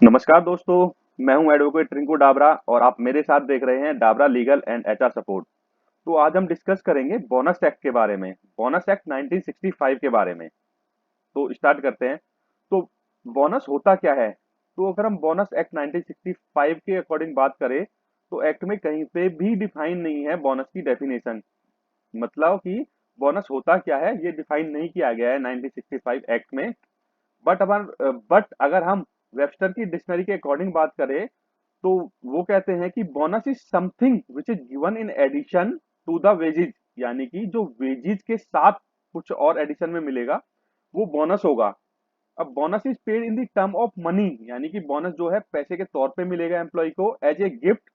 नमस्कार दोस्तों। मैं हूं एडवोकेट रिंकू डाबरा और आप मेरे साथ देख रहे हैं Dabra legal and HR support. तो आज हम डिस्कस करेंगे बोनस एक्ट के बारे में, बोनस एक्ट 1965 के बारे में। तो स्टार्ट करते हैं। तो बोनस होता क्या है? तो अगर हम बोनस एक्ट 1965 के अकॉर्डिंग बात करें तो एक्ट में कहीं पे भी डिफाइन नहीं है बोनस की डेफिनेशन। मतलब कि बोनस होता क्या है ये डिफाइन नहीं किया गया है 1965 एक्ट में। बट अगर हम वेबस्टर की डिक्शनरी के अकॉर्डिंग बात करें तो वो कहते हैं कि bonus is something which is given in addition to the wages, यानी कि जो वेजेज के साथ कुछ और एडिशन में मिलेगा वो बोनस होगा। अब bonus is paid in the term of money, यानी कि बोनस जो है पैसे के तौर पे मिलेगा एम्प्लॉय को as a gift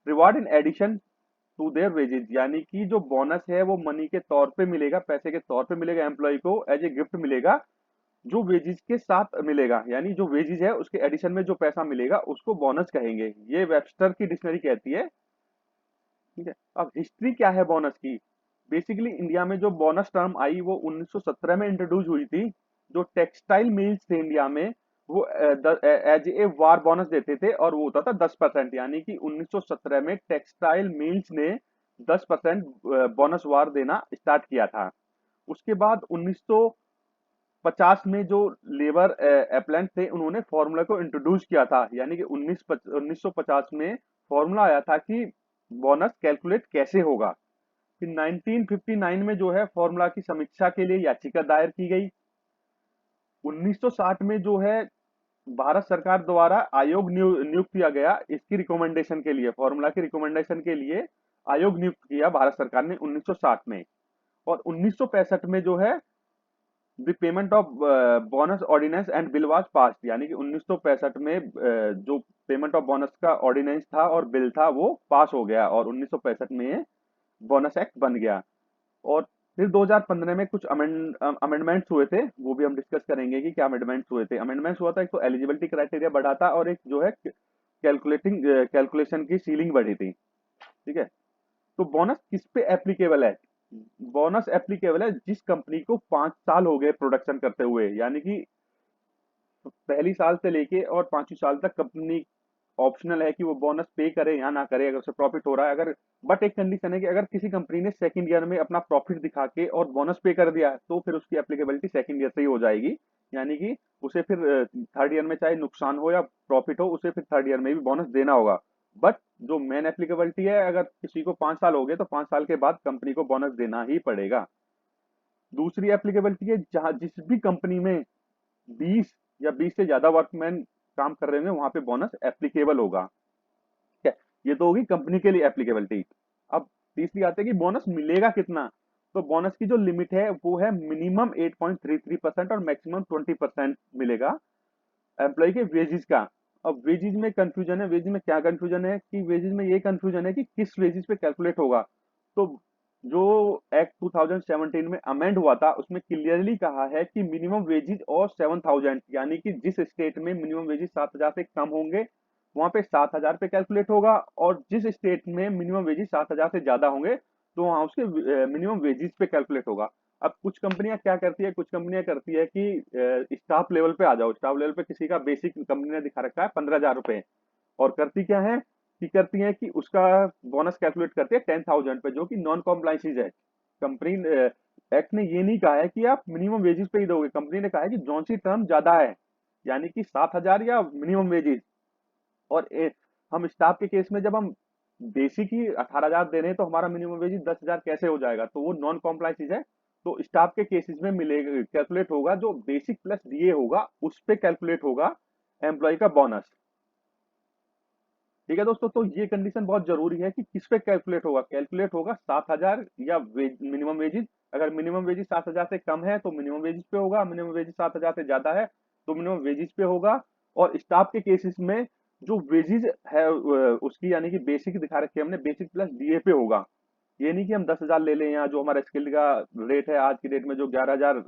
reward in addition to their wages, यानी कि जो बोनस है वो मनी के तौर पे मिलेगा, पैसे के तौर पे मिलेगा एम्प्लॉय को एज ए गिफ्ट मिलेगा जो वेजिज के साथ मिलेगा, यानी जो वेजिज है उसके एडिशन में जो पैसा मिलेगा उसको बोनस कहेंगे। ये वेबस्टर की डिक्शनरी कहती है। ठीक है। अब हिस्ट्री क्या है बोनस की? बेसिकली इंडिया में जो बोनस टर्म आई वो 1917 में इंट्रोड्यूस हुई थी। जो टेक्सटाइल मिल्स थे इंडिया में वो एज ए वार बोनस देते थे और वो होता था 10%, यानी कि 1917 में टेक्सटाइल मिल्स ने 10% बोनस वार देना स्टार्ट किया था। उसके बाद 1950 में जो लेबर अप्लायंस थे उन्होंने फॉर्मूला को इंट्रोड्यूस किया था, यानी कि 1950 में फॉर्मूला आया था कि बोनस कैलकुलेट कैसे होगा। फिर 1959 में जो है फॉर्मूला की समीक्षा के लिए याचिका दायर की गई। 1960 में जो है भारत सरकार द्वारा आयोग नियुक्त किया गया इसकी रिकमेंडेशन के लिए, फॉर्मूला की रिकमेंडेशन के लिए आयोग नियुक्त किया भारत सरकार ने 1960 में। और 1965 में जो है the payment of bonus ordinance and bill was passed, यानी कि 1965 में जो पेमेंट ऑफ बोनस का ऑर्डिनेंस था और बिल था वो पास हो गया और 1965 में बोनस एक्ट बन गया। और फिर 2015 में कुछ अमेंडमेंट्स हुए थे, वो भी हम डिस्कस करेंगे कि क्या अमेंडमेंट्स हुए थे। अमेंडमेंट्स हुआ था, एक तो एलिजिबिलिटी क्राइटेरिया बढ़ा था और एक जो है कैलकुलेशन की सीलिंग बढ़ी थी। ठीक है। तो बोनस किस पे एप्लीकेबल है? बोनस एप्लीकेबल है जिस कंपनी को 5 साल हो गए प्रोडक्शन करते हुए, यानी कि पहली साल से लेके और 5वीं साल तक कंपनी ऑप्शनल है कि वो बोनस पे करे या ना करे अगर उसे प्रॉफिट हो रहा है। अगर बट एक कंडीशन है कि अगर किसी कंपनी ने सेकंड ईयर में अपना प्रॉफिट दिखा के और बोनस पे कर दिया तो फिर उसकी एप्लीकेबिलिटी सेकंड ईयर से ही हो जाएगी, यानी कि उसे फिर थर्ड ईयर में चाहे नुकसान हो या प्रॉफिट हो उसे फिर थर्ड ईयर में भी बोनस देना होगा। बट जो मेन एप्लीकेबिलिटी है, अगर किसी को 5 साल हो गए तो 5 साल के बाद कंपनी को बोनस देना ही पड़ेगा। दूसरी एप्लीकेबिलिटी है जहां जिस भी कंपनी में 20 या 20 से ज्यादा वर्कमैन काम कर रहे होंगे वहां पे बोनस एप्लीकेबल होगा। ठीक है। ये तो होगी कंपनी के लिए एप्लीकेबिलिटी। अब तीसरी आती है कि बोनस मिलेगा कितना। तो बोनस की जो लिमिट है वो है मिनिमम 8.33% और मैक्सिमम 20% मिलेगा एम्प्लॉय के वेजेस का। अब वेजेस में कंफ्यूजन है। वेजेस में क्या कंफ्यूजन है कि वेजेस में ये कंफ्यूजन है कि किस वेजेस पे कैलकुलेट होगा। तो जो एक्ट 2017 में अमेंड हुआ था उसमें क्लियरली कहा है कि मिनिमम वेजेस और 7,000, यानी कि जिस स्टेट में मिनिमम वेजेस 7,000 से कम होंगे वहां पे 7,000 पे कैलकुलेट होगा, और जिस स्टेट में मिनिमम वेजेस 7,000 से ज्यादा होंगे तो वहां उसके मिनिमम वेजेस पे कैलकुलेट होगा। अब कुछ कंपनियां क्या करती है, कुछ कंपनियां करती है कि स्टाफ लेवल पे आ जाओ। स्टाफ लेवल पे किसी का बेसिक कंपनी ने दिखा रखा है 15,000 रुपए, और करती क्या है कि करती है कि उसका बोनस कैलकुलेट करती है 10,000 पे, जो कि नॉन कॉम्प्लाइंसिस है। कंपनी एक्ट ने ये नहीं कहा है कि आप मिनिमम वेजेस पे ही दोगे। कंपनी ने कहा है कि जौन सी टर्म ज्यादा है, यानी कि 7,000 या मिनिमम वेजेस। और हम स्टाफ के केस में जब हम बेसिक ही 18,000 दे रहे हैं तो हमारा मिनिमम वेज 10,000 कैसे हो जाएगा? तो वो नॉन कॉम्प्लाइंस है। तो स्टाफ के केसेस में मिलेगा, कैलकुलेट होगा जो बेसिक प्लस डीए होगा उस पे कैलकुलेट होगा एम्प्लॉय का बोनस। ठीक है दोस्तों, तो ये कंडीशन बहुत जरूरी है कि किस पे कैलकुलेट होगा। कैलकुलेट होगा 7,000 या मिनिमम वेजेस। अगर मिनिमम वेजेस 7,000 से कम है तो मिनिमम वेजेस पे होगा, मिनिमम वेजेस 7,000 से ज्यादा है तो मिनिमम वेजेस पे होगा। और स्टाफ के केसेस में जो वेजेस है उसकी, यानी कि बेसिक दिखा रखी है हमने, बेसिक प्लस डीए पे होगा। ये नहीं कि हम 10,000 ले लें, या जो हमारा स्किल का रेट है आज की डेट में जो 11,000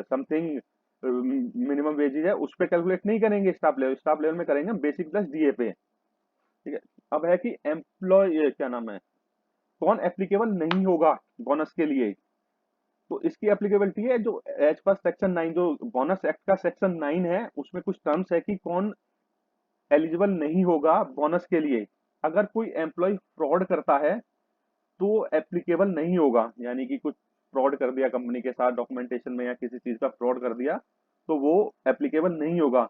समथिंग मिनिमम वेजेस है उस पे कैलकुलेट नहीं करेंगे। स्टाफ लेवल में करेंगे हम बेसिक प्लस डीए पे। ठीक है। अब है कि एम्प्लॉय क्या नाम है, कौन एप्लीकेबल नहीं होगा बोनस के लिए। तो इसकी एप्लीकेबिलिटी है जो एज पर सेक्शन 9, जो बोनस एक्ट का सेक्शन 9 है उसमें कुछ टर्म्स है कि कौन एलिजिबल नहीं होगा बोनस के लिए। अगर कोई एम्प्लॉय फ्रॉड करता है तो एप्लीकेबल नहीं होगा, यानी कि कुछ फ्रॉड कर दिया कंपनी के साथ डॉक्यूमेंटेशन में या किसी चीज का फ्रॉड कर दिया तो वो एप्लीकेबल नहीं होगा।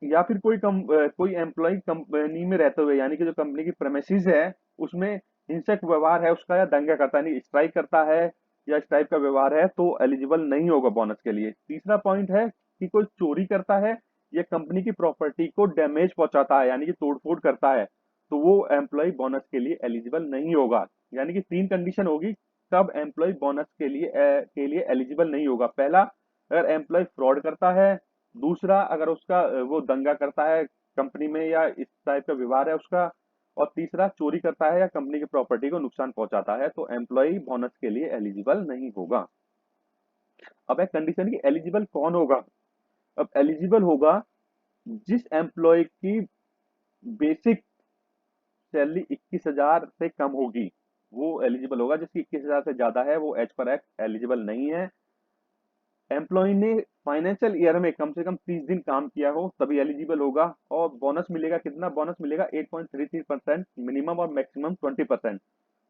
या फिर कोई एम्प्लॉय कंपनी में रहते हुए, यानी कि जो कंपनी की प्रेमिसेस है उसमें हिंसक व्यवहार है उसका, या दंगा करता है, नहीं स्ट्राइक करता है या इस टाइप का व्यवहार है, तो एलिजिबल नहीं होगा बोनस के लिए। तीसरा पॉइंट है कि कोई चोरी करता है या कंपनी की प्रॉपर्टी को डैमेज पहुंचाता है, यानी कि तोड़फोड़ करता है, तो वो एम्प्लॉय बोनस के लिए एलिजिबल नहीं होगा। यानी कि तीन कंडीशन होगी तब एम्प्लॉय बोनस के लिए एलिजिबल नहीं होगा। पहला, अगर एम्प्लॉय फ्रॉड करता है। दूसरा, अगर उसका वो दंगा करता है कंपनी में या इस टाइप का व्यवहार है उसका। और तीसरा, चोरी करता है या कंपनी की प्रॉपर्टी को नुकसान पहुंचाता है, तो एम्प्लॉय बोनस के लिए एलिजिबल नहीं होगा। अब एक कंडीशन की एलिजिबल कौन होगा। अब एलिजिबल होगा जिस एम्प्लॉय की बेसिक सैलरी 21,000 से कम होगी, वो एलिजिबल होगा। जिसकी 21,000 से ज्यादा है वो एज पर एक्ट एलिजिबल नहीं है। एम्प्लॉय ने फाइनेंशियल ईयर में कम से कम 30 दिन काम किया हो तभी एलिजिबल होगा। और बोनस मिलेगा कितना, बोनस मिलेगा 8.33% मिनिमम और मैक्सिमम 20%।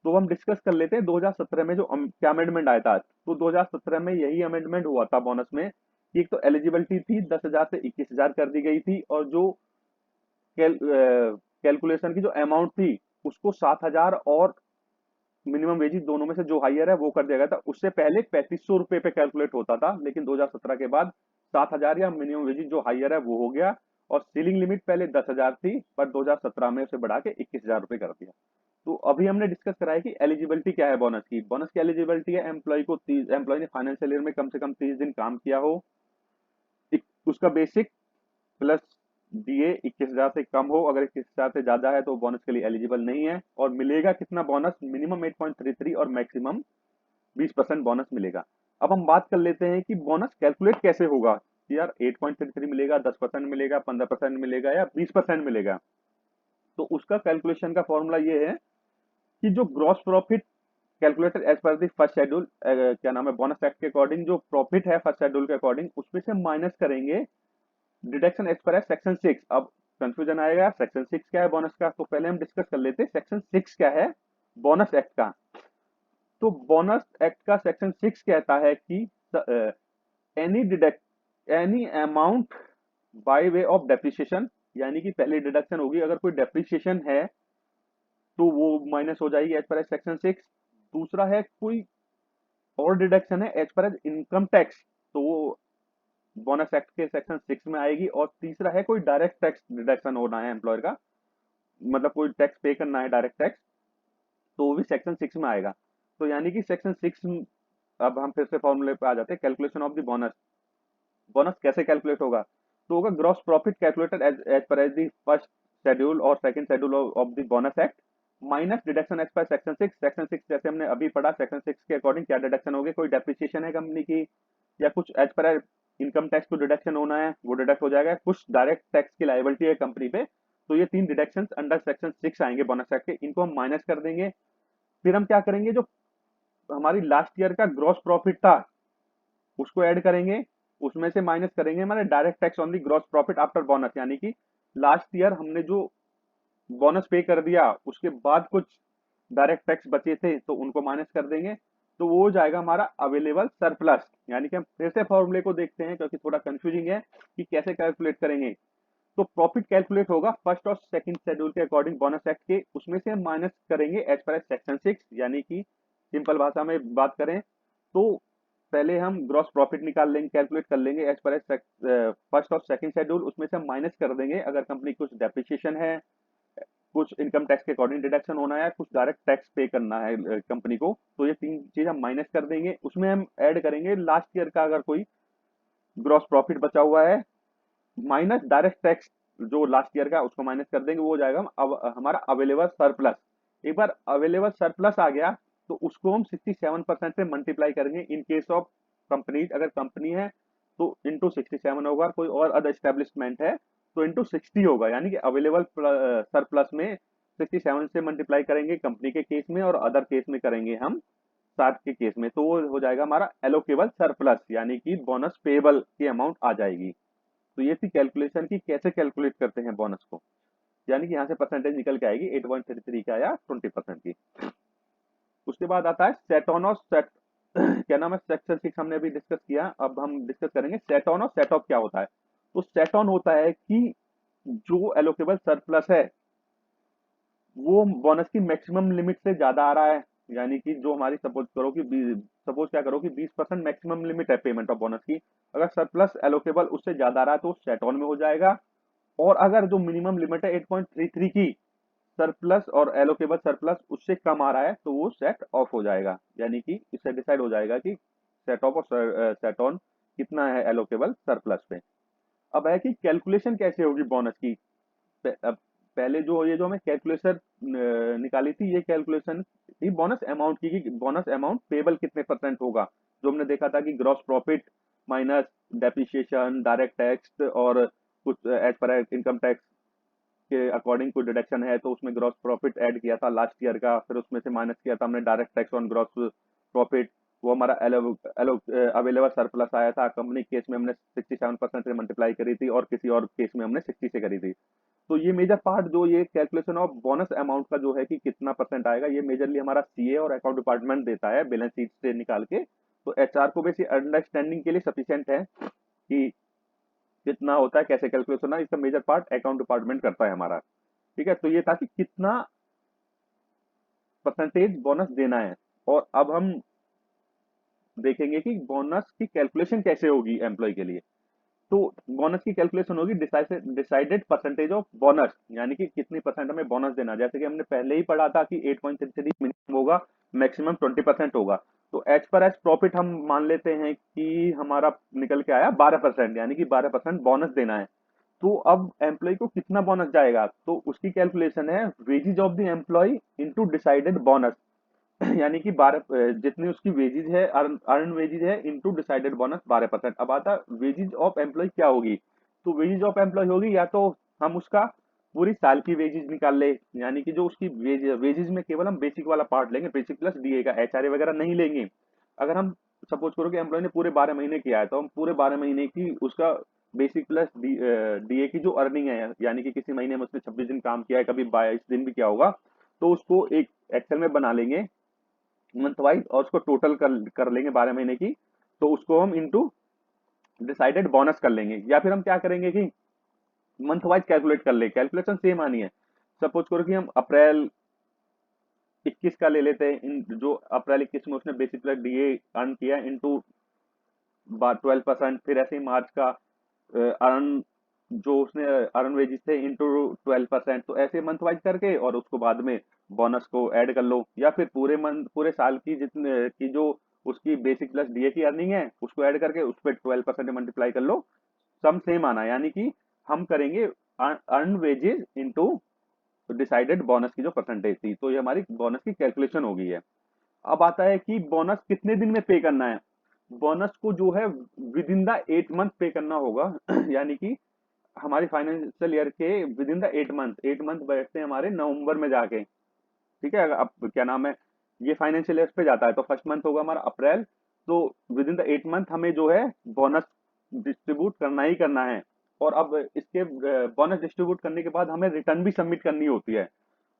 तो हम डिस्कस कर लेते हैं 2017 में जो क्या अमेंडमेंट आया था। तो 2017 में यही अमेंडमेंट हुआ था बोनस में कि एक तो एलिजिबिलिटी थी 10,000 से 21,000 कर दी गई थी, और जो कैलकुलेशन की जो अमाउंट थी उसको 7,000 और मिनिमम वेजेस दोनों में से जो हाईयर है वो कर दिया गया था। उससे पहले 3500 रुपए पे कैलकुलेट होता था, लेकिन 2017 के बाद 7,000 या मिनिमम वेजेस जो हाईयर है वो हो गया। और सीलिंग लिमिट पहले 10,000 थी पर 2017 में उसे बढ़ा के 21,000 रुपए कर दिया। तो अभी हमने डिस्कस करा है कि एलिजिबिलिटी क्या है बोनस की। बोनस की एलिजिबिलिटी है एम्प्लॉय ने फाइनेंशियल ईयर में कम से कम 30 दिन काम किया हो, उसका बेसिक प्लस डीए 21,000 से कम हो। अगर 21,000 से ज्यादा है तो बोनस के लिए एलिजिबल नहीं है। और मिलेगा कितना बोनस, मिनिमम 8.33 और मैक्सिमम 20% बोनस मिलेगा। अब हम बात कर लेते हैं कि बोनस कैलकुलेट कैसे होगा कि यार 8.33 मिलेगा, 10% मिलेगा, 15% मिलेगा या 20% मिलेगा। तो उसका कैलकुलेशन का फॉर्मूला ये है कि जो ग्रॉस प्रॉफिट कैलकुलेटेड एज पर दी फर्स्ट शेड्यूल, क्या नाम है, बोनस एक्ट के अकॉर्डिंग जो प्रॉफिट है फर्स्ट शेड्यूल के अकॉर्डिंग उसमें से माइनस करेंगे डिडक्शन एज पर है सेक्शन 6। अब कंफ्यूजन आएगा सेक्शन 6 क्या है बोनस का, तो पहले हम डिस्कस कर लेते हैं सेक्शन 6 क्या है बोनस एक्ट का। तो बोनस एक्ट का सेक्शन 6 कहता है कि any deduct any amount by way of depreciation, यानी कि पहले डिडक्शन होगी अगर कोई डेप्रिसिएशन है तो वो माइनस हो जाएगी एज पर सेक्शन 6। दूसरा है कोई और डिडक्शन है एज पर इनकम टैक्स, तो वो बोनस एक्ट के सेक्शन 6 में आएगी। और तीसरा है कोई डायरेक्ट टैक्स डिडक्शन होना है एम्प्लॉयर का, मतलब कोई टैक्स पे करना है डायरेक्ट टैक्स, तो वो भी सेक्शन 6 में आएगा। तो यानी कि सेक्शन 6, अब हम फिर से फॉर्मूले पे आ जाते हैं calculation of the bonus. Bonus कैसे कैलकुलेट होगा, तो होगा gross profit calculated as per as the first schedule और second schedule of the bonus act minus deduction as per section 6। Section 6 जैसे हमने अभी पढ़ा, सेक्शन 6 के अकॉर्डिंग क्या डिडक्शन होगी, कोई डेप्रिसिएशन है कंपनी की या कुछ एज पर इनकम टैक्स को डिडक्शन होना है वो डिडक्ट हो जाएगा, कुछ डायरेक्ट टैक्स की लायबिलिटी है कंपनी पे, तो ये तीन डिडक्शन अंडर सेक्शन 6 आएंगे बोनस एक्ट के, इनको हम माइनस कर देंगे। फिर हम क्या करेंगे, जो हमारी लास्ट ईयर का ग्रॉस प्रॉफिट था उसको ऐड करेंगे, उसमें से माइनस करेंगे हमारे direct tax on the gross profit after bonus, यानी कि लास्ट ईयर हमने जो बोनस पे कर दिया उसके बाद कुछ डायरेक्ट टैक्स बचे थे तो उनको माइनस कर देंगे, तो वो हो जाएगा हमारा अवेलेबल सरप्लस। यानी कि हम फिर से फॉर्मूले को देखते हैं क्योंकि थोड़ा कंफ्यूजिंग है कि कैसे कैलकुलेट करेंगे। तो प्रॉफिट कैलकुलेट होगा फर्स्ट और सेकंड शेड्यूल के अकॉर्डिंग बोनस एक्ट के, उसमें से हम माइनस करेंगे एज पर सेक्शन 6, यानी कि सिंपल भाषा में बात करें तो पहले हम ग्रॉस प्रॉफिट निकाल लेंगे, कैलकुलेट कर लेंगे एज पर फर्स्ट और सेकंड शेड्यूल, उसमें से हम माइनस कर देंगे अगर कंपनी कुछ डेप्रिसिएशन है, कुछ इनकम टैक्स के अकॉर्डिंग डिडक्शन होना है, कुछ डायरेक्ट टैक्स पे करना है कंपनी को, तो ये तीन चीज हम माइनस कर देंगे। उसमें हम ऐड करेंगे लास्ट ईयर का अगर कोई ग्रॉस प्रॉफिट बचा हुआ है माइनस डायरेक्ट टैक्स जो लास्ट ईयर का उसको माइनस कर देंगे, वो हो जाएगा हमारा अवेलेबल सरप्लस। एक बार अवेलेबल सरप्लस आ गया तो उसको हम 67% से मल्टीप्लाई करेंगे इन केस ऑफ कंपनी, अगर कंपनी है तो इंटू 67 होगा, कोई और अदर स्टेब्लिशमेंट है तो इंटू 60 होगा, यानी कि अवेलेबल सरप्लस में 67 से मल्टीप्लाई करेंगे कंपनी के केस में और अदर केस में करेंगे हम 60 के केस में, तो वो हो जाएगा हमारा एलोकेबल सरप्लस, यानी कि बोनस पेबल की अमाउंट आ जाएगी। तो ये थी कैलकुलेशन की कैसे कैलकुलेट करते हैं बोनस को, यानी कि यहाँ से परसेंटेज निकल के आएगी 8.33 का या 20% की। उसके बाद आता है सेट ऑन और सेट क्या नाम है, सेक्शन 6 हमने अभी डिस्कस किया, अब हम डिस्कस करेंगे सेट ऑन और सेट ऑफ क्या होता है। तो सेट ऑन होता है कि जो एलोकेबल सरप्लस है वो बोनस की मैक्सिमम लिमिट से ज्यादा आ रहा है, यानी कि जो हमारी सपोज क्या करो कि 20% मैक्सिमम लिमिट है पेमेंट ऑफ बोनस की, अगर सरप्लस एलोकेबल उससे ज्यादा आ रहा है तो सेट ऑन में हो जाएगा। और अगर जो मिनिमम लिमिट है 8.33 की सरप्लस और एलोकेबल सरप्लस उससे कम आ रहा है तो वो सेट ऑफ हो जाएगा, यानी कि इससे डिसाइड हो जाएगा कि सेट ऑफ और सेट ऑन कितना है एलोकेबल सरप्लस पे। अब है कि कैलकुलेशन कैसे होगी बोनस की। अब पहले जो ये जो हमें कैलकुलेशन निकाली थी, ये कैलकुलेशन थी बोनस अमाउंट की कि बोनस अमाउंट पेबल कितने परसेंट होगा। जो हमने देखा था कि gross profit minus depreciation direct tax और कुछ एज पर इनकम टैक्स के अकॉर्डिंग कोई डिडक्शन है तो उसमें ग्रॉस प्रॉफिट ऐड किया था लास्ट ईयर का, फिर उसमें से माइनस किया था हमने direct tax on gross profit, वो हमारा अवेलेबल सरप्लस आया था। कंपनी केस में हमने 67% से मल्टीप्लाई करी थी और किसी और केस में हमने 60 से करी थी। तो ये मेजर पार्ट जो ये कैलकुलेशन ऑफ बोनस अमाउंट का जो है कि कितना परसेंट आएगा, ये मेजरली हमारा सीए और अकाउंट डिपार्टमेंट देता है बैलेंस शीट से निकाल के। तो एचआर को बेसिक अंडरस्टैंडिंग के लिए सफिशिएंट है कि कितना होता है कैसे कैलकुलेट होना, इसका मेजर पार्ट अकाउंट डिपार्टमेंट करता है हमारा। ठीक है, तो ये था कि कितना परसेंटेज बोनस देना है। और अब हम देखेंगे कि बोनस की कैलकुलेशन कैसे होगी एम्प्लॉय के लिए। तो बोनस की कैलकुलेशन होगी डिसाइडेड परसेंटेज ऑफ बोनस, यानी कि कितनी परसेंट हमें बोनस देना। जैसे कि हमने पहले ही पढ़ा था कि 8.33 मिनिमम होगा, मैक्सिमम 20% होगा। तो एज पर एज प्रॉफिट हम मान लेते हैं कि हमारा निकल के आया 12%, यानी कि 12% बोनस देना है। तो अब एम्प्लॉय को कितना बोनस जाएगा, तो उसकी कैलकुलेशन है wages of the employee into decided bonus, यानी कि 12 जितनी उसकी वेजेज है अर्न वेजेज है इनटू डिसाइडेड बोनस 12%। अब आता वेजेज ऑफ एम्प्लॉय क्या होगी। तो वेजेज ऑफ एम्प्लॉय होगी या तो हम उसका पूरी साल की वेजेज निकाल ले, यानी कि जो उसकी वेजेज में केवल हम बेसिक वाला पार्ट लेंगे, बेसिक प्लस डीए का, एचआरए वगैरह नहीं लेंगे। अगर हम सपोज करो कि एम्प्लॉय ने पूरे 12 महीने किया है तो हम पूरे 12 महीने की उसका बेसिक प्लस डीए की जो अर्निंग है, यानी कि किसी महीने में उसने 26 दिन काम किया है, कभी 22 दिन भी किया होगा, तो उसको एक एक्सेल में बना लेंगे मंथ वाइज और उसको टोटल कर लेंगे 12 महीने की। तो उसको हम इनटू डिसाइडेड बोनस कर लेंगे, या फिर हम क्या करेंगे कि मंथ वाइज कैलकुलेट कर ले, कैलकुलेशन सेम आनी है। सपोज करो कि हम अप्रैल 21 का ले लेते हैं, इन जो अप्रैल 21 में उसने बेसिक प्लस डीए अर्न किया इनटू 12%, फिर ऐसे ही मार्च का अर्न जो उसने अर्न वेजेस थे इनटू 12%। तो ऐसे मंथ वाइज करके और उसको बाद में बोनस को ऐड कर लो, या फिर पूरे मंथ पूरे साल की जितने की जो उसकी बेसिक प्लस डीए की अर्निंग है उसको ऐड करके उस पर 12% मल्टीप्लाई कर लो, सम सेम आना, यानी कि हम करेंगे earn wages into decided bonus की जो परसेंटेज थी। तो ये हमारी बोनस की कैलकुलेशन हो गई है। अब आता है कि बोनस कितने दिन में पे करना है। बोनस को जो है विद इन द 8 मंथ पे करना होगा यानी कि हमारी फाइनेंशियल ईयर के with in the 8 month, 8 month बैठते हैं हमारे नवंबर में जाके। ठीक है, अब क्या नाम है, ये फाइनेंशियल ईयर पे जाता है तो फर्स्ट मंथ होगा हमारा अप्रैल। तो विद इन द 8 मंथ हमें जो है बोनस डिस्ट्रीब्यूट करना ही करना है। और अब इसके बोनस डिस्ट्रीब्यूट करने के बाद हमें रिटर्न भी सबमिट करनी होती है।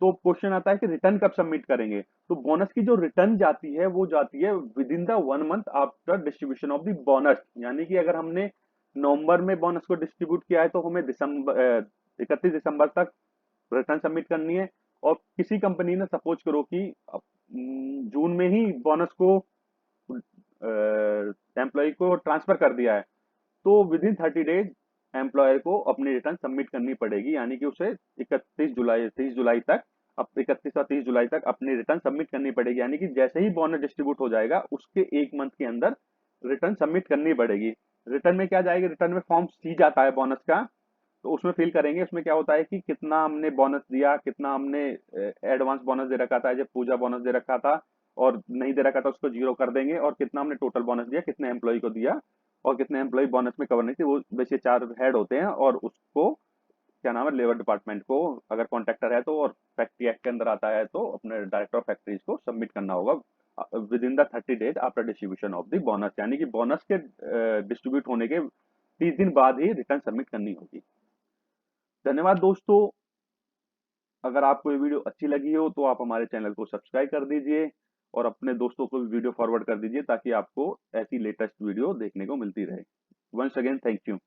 तो क्वेश्चन आता है कि रिटर्न कब सबमिट करेंगे। तो बोनस की जो रिटर्न जाती है वो जाती है with in the 1 month after distribution of the bonus, यानी कि अगर हमने नवंबर में बोनस को डिस्ट्रीब्यूट किया है तो हमें दिसंबर 31 दिसंबर तक रिटर्न सबमिट करनी है। और किसी कंपनी ने सपोज करो कि जून में ही बोनस को एम्प्लॉय को ट्रांसफर कर दिया है, तो विद इन 30 डेज एम्प्लॉयर को अपनी रिटर्न सबमिट करनी पड़ेगी, यानी कि उसे 30 जुलाई तक, अब 31 और 30 जुलाई तक अपनी रिटर्न सबमिट करनी पड़ेगी, यानी कि जैसे ही बोनस डिस्ट्रीब्यूट हो जाएगा उसके 1 मंथ के अंदर रिटर्न सबमिट करनी पड़ेगी। रिटर्न में क्या जाएगी, रिटर्न में फॉर्म सी जाता है बोनस का, तो उसमें फिल करेंगे। उसमें क्या होता है कि कितना हमने बोनस दिया, कितना हमने एडवांस बोनस दे रखा था, जब पूजा बोनस दे रखा था और नहीं दे रखा था उसको जीरो कर देंगे, और कितना हमने टोटल बोनस दिया, कितने एम्प्लॉय को दिया और कितने एम्प्लॉय बोनस में कवर नहीं थे। वो वैसे 4 हेड होते हैं और उसको क्या नाम है लेबर डिपार्टमेंट को, अगर कॉन्ट्रैक्टर है तो और फैक्ट्री एक्ट के अंदर आता है तो अपने डायरेक्टर ऑफ फैक्ट्रीज को सबमिट करना होगा with in the 30 days after distribution of the bonus, यानी कि बोनस के डिस्ट्रीब्यूट होने के 30 दिन बाद ही रिटर्न सबमिट करनी होगी। धन्यवाद दोस्तों। अगर आपको ये वीडियो अच्छी लगी हो तो आप हमारे चैनल को सब्सक्राइब कर दीजिए और अपने दोस्तों को भी वीडियो फॉरवर्ड कर दीजिए ताकि आपको ऐसी लेटेस्ट वीडियो देखने को मिलती रहे। Once again thank you.